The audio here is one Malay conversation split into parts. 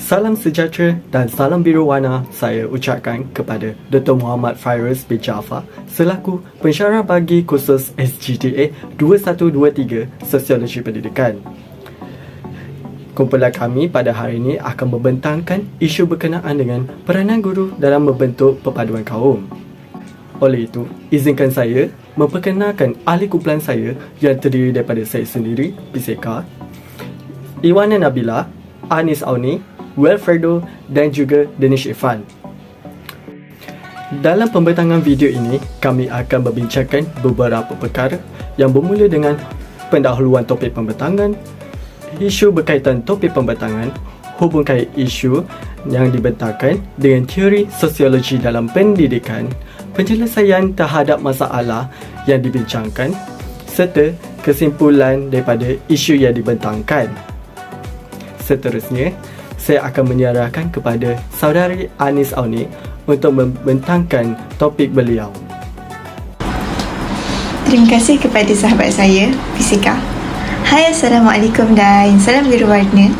Salam sejahtera dan salam biru warna saya ucapkan kepada Dr. Muhammad Fairuz bin Jaafar selaku pensyarah bagi kursus SGTA 2123 Sosiologi Pendidikan. Kumpulan kami pada hari ini akan membentangkan isu berkenaan dengan peranan guru dalam membentuk perpaduan kaum. Oleh itu, izinkan saya memperkenalkan ahli kumpulan saya yang terdiri daripada saya sendiri, Piseka, Iwana Nabila, Anis Auni, Wilfredo dan juga Danish Irfan. Dalam pembentangan video ini, kami akan membincangkan beberapa perkara yang bermula dengan pendahuluan topik pembentangan, isu berkaitan topik pembentangan, hubungkan isu yang dibentangkan dengan teori sosiologi dalam pendidikan, penyelesaian terhadap masalah yang dibincangkan, serta kesimpulan daripada isu yang dibentangkan. Seterusnya, saya akan menyerahkan kepada saudari Anis Auni untuk membentangkan topik beliau. Terima kasih kepada sahabat saya, Piseka. Hai, Assalamualaikum dan salam biru warna.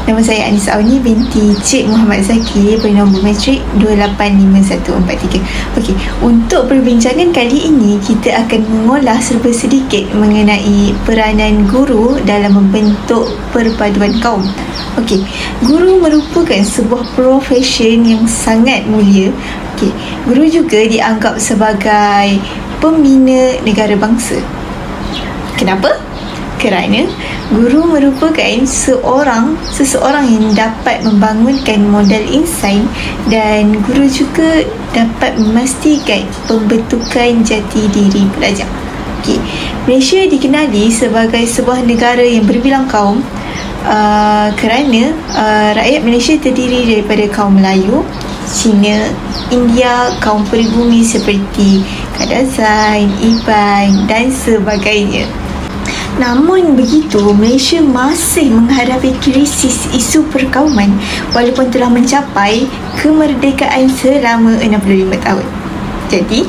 Nama saya Anis Auni binti Cik Muhammad Zaki bernombor matrik 285143. Okey, untuk perbincangan kali ini kita akan mengolah serba sedikit mengenai peranan guru dalam membentuk perpaduan kaum. Okey, guru merupakan sebuah profesyen yang sangat mulia. Okey, guru juga dianggap sebagai pembina negara bangsa. Kenapa? Kerana guru merupakan seseorang yang dapat membangunkan modal insan dan guru juga dapat memastikan pembentukan jati diri pelajar. Okay. Malaysia dikenali sebagai sebuah negara yang berbilang kaum kerana rakyat Malaysia terdiri daripada kaum Melayu, Cina, India, kaum peribumi seperti Kadazan, Iban dan sebagainya. Namun begitu, Malaysia masih menghadapi krisis isu perkauman walaupun telah mencapai kemerdekaan selama 65 tahun. Jadi,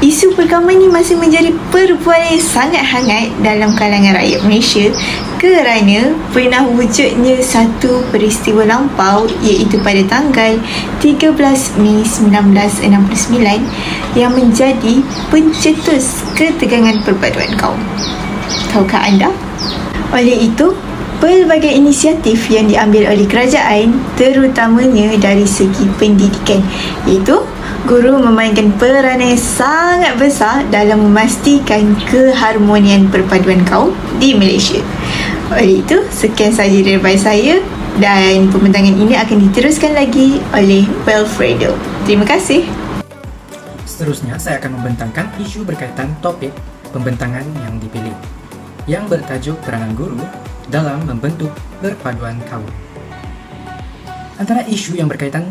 isu perkauman ini masih menjadi perbualan yang sangat hangat dalam kalangan rakyat Malaysia kerana pernah wujudnya satu peristiwa lampau iaitu pada tanggal 13 Mei 1969 yang menjadi pencetus ketegangan perpaduan kaum. Tahukah anda? Oleh itu, pelbagai inisiatif yang diambil oleh kerajaan terutamanya dari segi pendidikan, iaitu guru memainkan peranan yang sangat besar dalam memastikan keharmonian perpaduan kaum di Malaysia. Oleh itu, sekian sahaja daripada saya dan pembentangan ini akan diteruskan lagi oleh Wilfredo. Terima kasih. Seterusnya, saya akan membentangkan isu berkaitan topik pembentangan yang dipilih, yang bertajuk peranan guru dalam membentuk perpaduan kaum. Antara isu yang berkaitan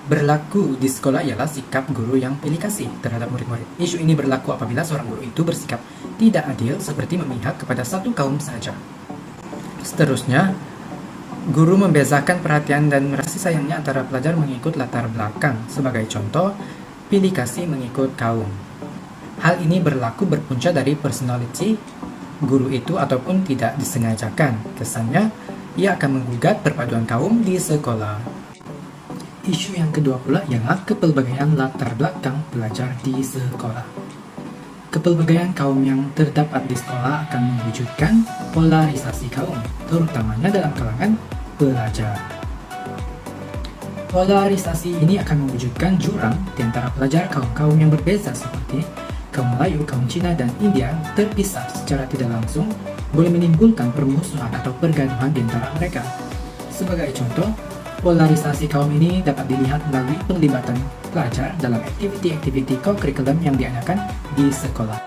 berlaku di sekolah ialah sikap guru yang pilih kasih terhadap murid-murid. Isu ini berlaku apabila seorang guru itu bersikap tidak adil seperti memihak kepada satu kaum sahaja. Seterusnya, guru membezakan perhatian dan kasih sayangnya antara pelajar mengikut latar belakang. Sebagai contoh, pilih kasih mengikut kaum. Hal ini berlaku berpunca dari personality guru itu ataupun tidak disengajakan. Kesannya, ia akan menggugat perpaduan kaum di sekolah. Isu yang kedua pula ialah kepelbagaian latar belakang pelajar di sekolah. Kepelbagaian kaum yang terdapat di sekolah akan mewujudkan polarisasi kaum, terutamanya dalam kalangan pelajar. Polarisasi ini akan mewujudkan jurang di antara pelajar kaum-kaum yang berbeza seperti kaum Melayu, kaum Cina dan India terpisah secara tidak langsung boleh menimbulkan permusuhan atau pergaduhan di antara mereka. Sebagai contoh, polarisasi kaum ini dapat dilihat melalui penglibatan pelajar dalam aktiviti-aktiviti co-curriculum yang diadakan di sekolah.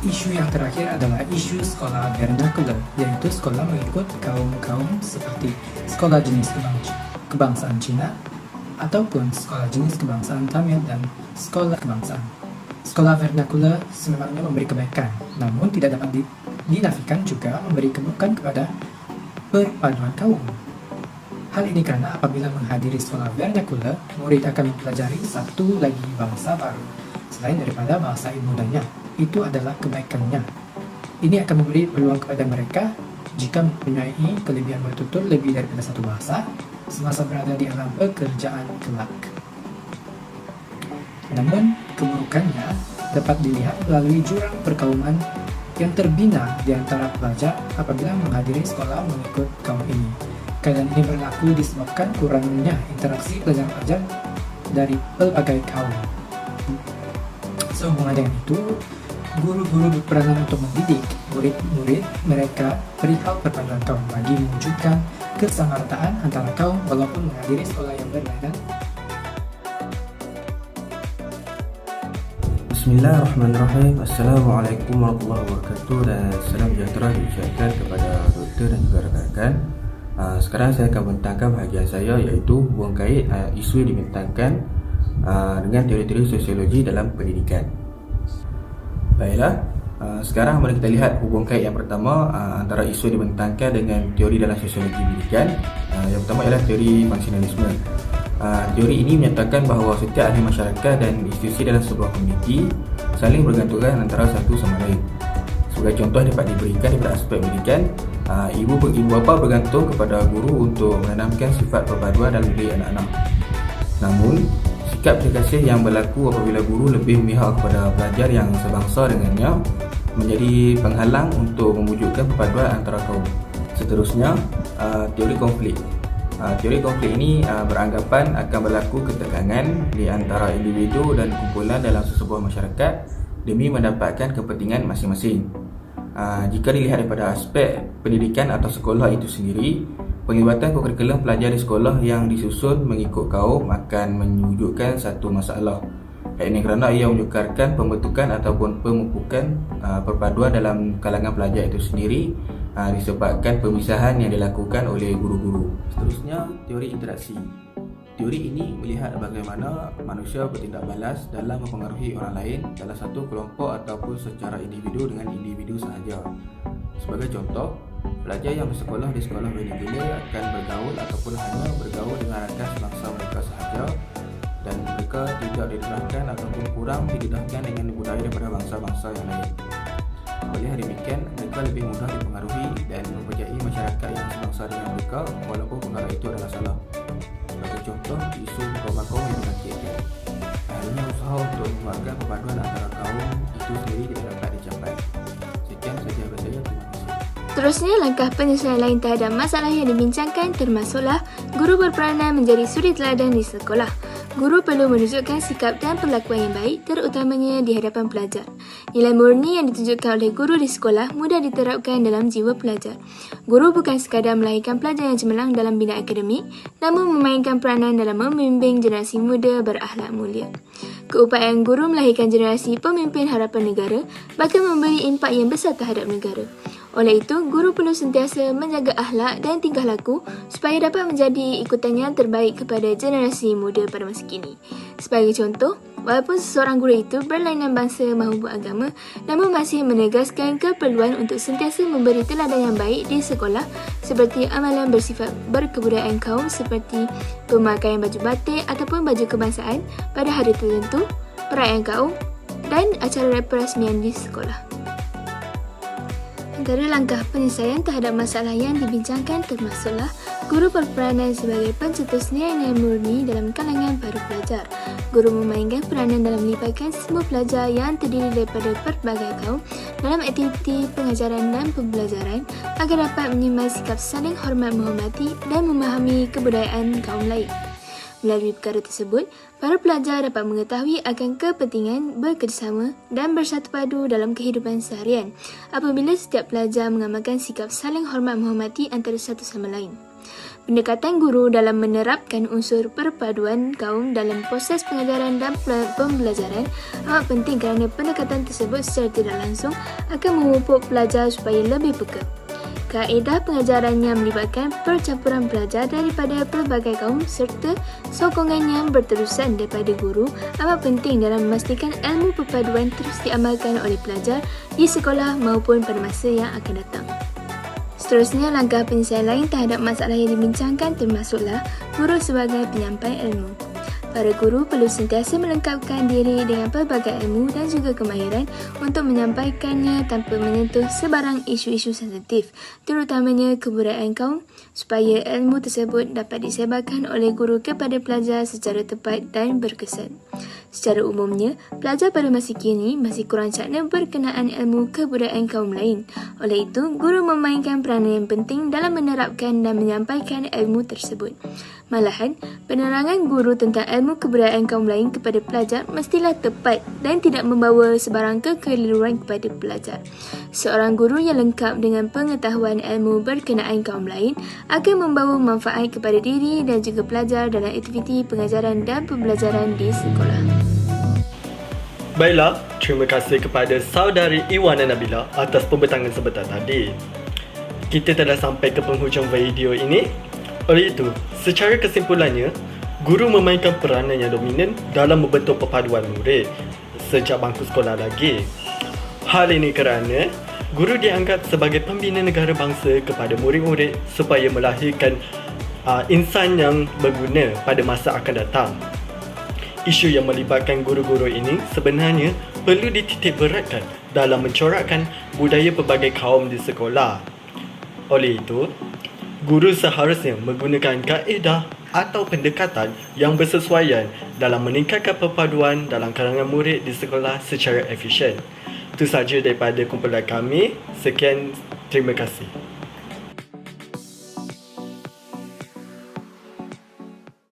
Isu yang terakhir adalah isu sekolah vernacular, yaitu sekolah mengikut kaum-kaum seperti sekolah jenis kebangsaan Cina ataupun sekolah jenis kebangsaan Tamil dan sekolah kebangsaan. Sekolah vernakular sememangnya memberi kebaikan, namun tidak dapat dinafikan juga memberi keburukan kepada perpaduan kaum. Hal ini karena apabila menghadiri sekolah vernakular, murid akan mempelajari satu lagi bahasa baru selain daripada bahasa ibundanya. Itu adalah kebaikannya. Ini akan memberi peluang kepada mereka jika mempunyai kelebihan bertutur lebih daripada satu bahasa semasa berada di alam pekerjaan kelak. Namun, keburukannya dapat dilihat melalui jurang perkauman yang terbina di antara pelajar apabila menghadiri sekolah mengikut kaum ini. Keadaan ini berlaku disebabkan kurangnya interaksi pelajar-pelajar dari pelbagai kaum. Sehubungan dengan itu, guru-guru berperanan untuk mendidik murid-murid mereka perihal perpaduan kaum bagi mewujudkan kesamartaan antara kaum walaupun menghadiri sekolah yang berlainan. Bismillahirrahmanirrahim. Assalamualaikum warahmatullahi wabarakatuh dan salam sejahtera diucapkan kepada doktor dan juga rakan-rakan. Sekarang saya akan membentangkan bahagian saya iaitu hubungan kait isu yang dibentangkan dengan teori-teori sosiologi dalam pendidikan. Baiklah, sekarang mari kita lihat hubungan kait yang pertama antara isu yang dibentangkan dengan teori dalam sosiologi pendidikan. Yang pertama ialah teori fungsionalisme. Teori ini menyatakan bahawa setiap ahli masyarakat dan institusi dalam sebuah komuniti saling bergantungan antara satu sama lain. Sebagai contoh dapat diberikan daripada aspek pendidikan, ibu bapa bergantung kepada guru untuk menanamkan sifat perpaduan dalam diri anak-anak. Namun, sikap belas kasih yang berlaku apabila guru lebih memihak kepada pelajar yang sebangsa dengannya menjadi penghalang untuk mewujudkan perpaduan antara kaum. Seterusnya, teori konflik. Teori konflik ini beranggapan akan berlaku ketegangan di antara individu dan kumpulan dalam sesebuah masyarakat demi mendapatkan kepentingan masing-masing. Jika dilihat daripada aspek pendidikan atau sekolah itu sendiri, penglibatan kurikulum pelajar di sekolah yang disusun mengikut kaum akan mewujudkan satu masalah. Ini kerana ia menyukarkan pembentukan ataupun pemupukan perpaduan dalam kalangan pelajar itu sendiri disebabkan pemisahan yang dilakukan oleh guru-guru. Seterusnya, teori interaksi. Teori ini melihat bagaimana manusia bertindak balas dalam mempengaruhi orang lain dalam satu kelompok ataupun secara individu dengan individu sahaja. Sebagai contoh, pelajar yang bersekolah di sekolah bilingual akan bergaul ataupun hanya bergaul dengan rakan sebangsa mereka sahaja dan mereka tidak didedahkan ataupun kurang didedahkan dengan budaya daripada bangsa-bangsa yang lain. Oleh demikian, mereka lebih mudah dipengaruhi dan mempercayai masyarakat yang sebangsa dengan mereka walaupun perkara itu adalah salah. Sebagai contoh, isu kaum-kaum yang dibangkitkan. Akhirnya usaha untuk membuatkan perpaduan antara kaum itu sendiri tidak dapat dicapai. Sekian sahaja daripada saya. Terima kasih. Seterusnya, langkah penyelesaian lain terhadap masalah yang dibincangkan termasuklah guru berperanan menjadi suri teladan di sekolah. Guru perlu menunjukkan sikap dan perlakuan yang baik, terutamanya di hadapan pelajar. Nilai murni yang ditunjukkan oleh guru di sekolah mudah diterapkan dalam jiwa pelajar. Guru bukan sekadar melahirkan pelajar yang cemerlang dalam bidang akademik, namun memainkan peranan dalam membimbing generasi muda berakhlak mulia. Keupayaan guru melahirkan generasi pemimpin harapan negara, bahkan memberi impak yang besar terhadap negara. Oleh itu, guru perlu sentiasa menjaga akhlak dan tingkah laku supaya dapat menjadi ikutan yang terbaik kepada generasi muda pada masa kini. Sebagai contoh, walaupun seseorang guru itu berlainan bangsa maupun agama, namun masih menegaskan keperluan untuk sentiasa memberi teladan yang baik di sekolah seperti amalan bersifat berkebudayaan kaum seperti pemakaian baju batik ataupun baju kebangsaan pada hari tertentu, perayaan kaum dan acara perasmian di sekolah. Antara langkah penyelesaian terhadap masalah yang dibincangkan termasuklah guru berperanan sebagai pencetus nilai-nilai murni dalam kalangan para pelajar. Guru memainkan peranan dalam melibatkan semua pelajar yang terdiri daripada pelbagai kaum dalam aktiviti pengajaran dan pembelajaran agar dapat menyimpan sikap saling hormat menghormati dan memahami kebudayaan kaum lain. Melalui perkara tersebut, para pelajar dapat mengetahui akan kepentingan bekerjasama dan bersatu padu dalam kehidupan seharian apabila setiap pelajar mengamalkan sikap saling hormat menghormati antara satu sama lain. Pendekatan guru dalam menerapkan unsur perpaduan kaum dalam proses pengajaran dan pembelajaran amat penting kerana pendekatan tersebut secara tidak langsung akan memupuk pelajar supaya lebih peka. Kaedah pengajaran yang melibatkan percampuran pelajar daripada pelbagai kaum serta sokongan yang berterusan daripada guru amat penting dalam memastikan ilmu perpaduan terus diamalkan oleh pelajar di sekolah maupun pada masa yang akan datang. Seterusnya, langkah penyelesaian lain terhadap masalah yang dibincangkan termasuklah guru sebagai penyampai ilmu. Para guru perlu sentiasa melengkapkan diri dengan pelbagai ilmu dan juga kemahiran untuk menyampaikannya tanpa menyentuh sebarang isu-isu sensitif, terutamanya kebudayaan kaum, supaya ilmu tersebut dapat disebarkan oleh guru kepada pelajar secara tepat dan berkesan. Secara umumnya, pelajar pada masa kini masih kurang cakna berkenaan ilmu kebudayaan kaum lain. Oleh itu, guru memainkan peranan yang penting dalam menerapkan dan menyampaikan ilmu tersebut. Malahan, penerangan guru tentang ilmu kebudayaan kaum lain kepada pelajar mestilah tepat dan tidak membawa sebarang kekeliruan kepada pelajar. Seorang guru yang lengkap dengan pengetahuan ilmu berkenaan kaum lain akan membawa manfaat kepada diri dan juga pelajar dalam aktiviti pengajaran dan pembelajaran di sekolah. Baiklah, terima kasih kepada saudari Iwana Nabila atas pembentangan sebentar tadi. Kita telah sampai ke penghujung video ini. Oleh itu, secara kesimpulannya, guru memainkan peranan yang dominan dalam membentuk perpaduan murid sejak bangku sekolah lagi. Hal ini kerana guru dianggap sebagai pembina negara bangsa kepada murid-murid supaya melahirkan insan yang berguna pada masa akan datang. Isu yang melibatkan guru-guru ini sebenarnya perlu dititik beratkan dalam mencorakkan budaya pelbagai kaum di sekolah. Oleh itu, guru seharusnya menggunakan kaedah atau pendekatan yang bersesuaian dalam meningkatkan perpaduan dalam kalangan murid di sekolah secara efisien. Itu sahaja daripada kumpulan kami. Sekian, terima kasih.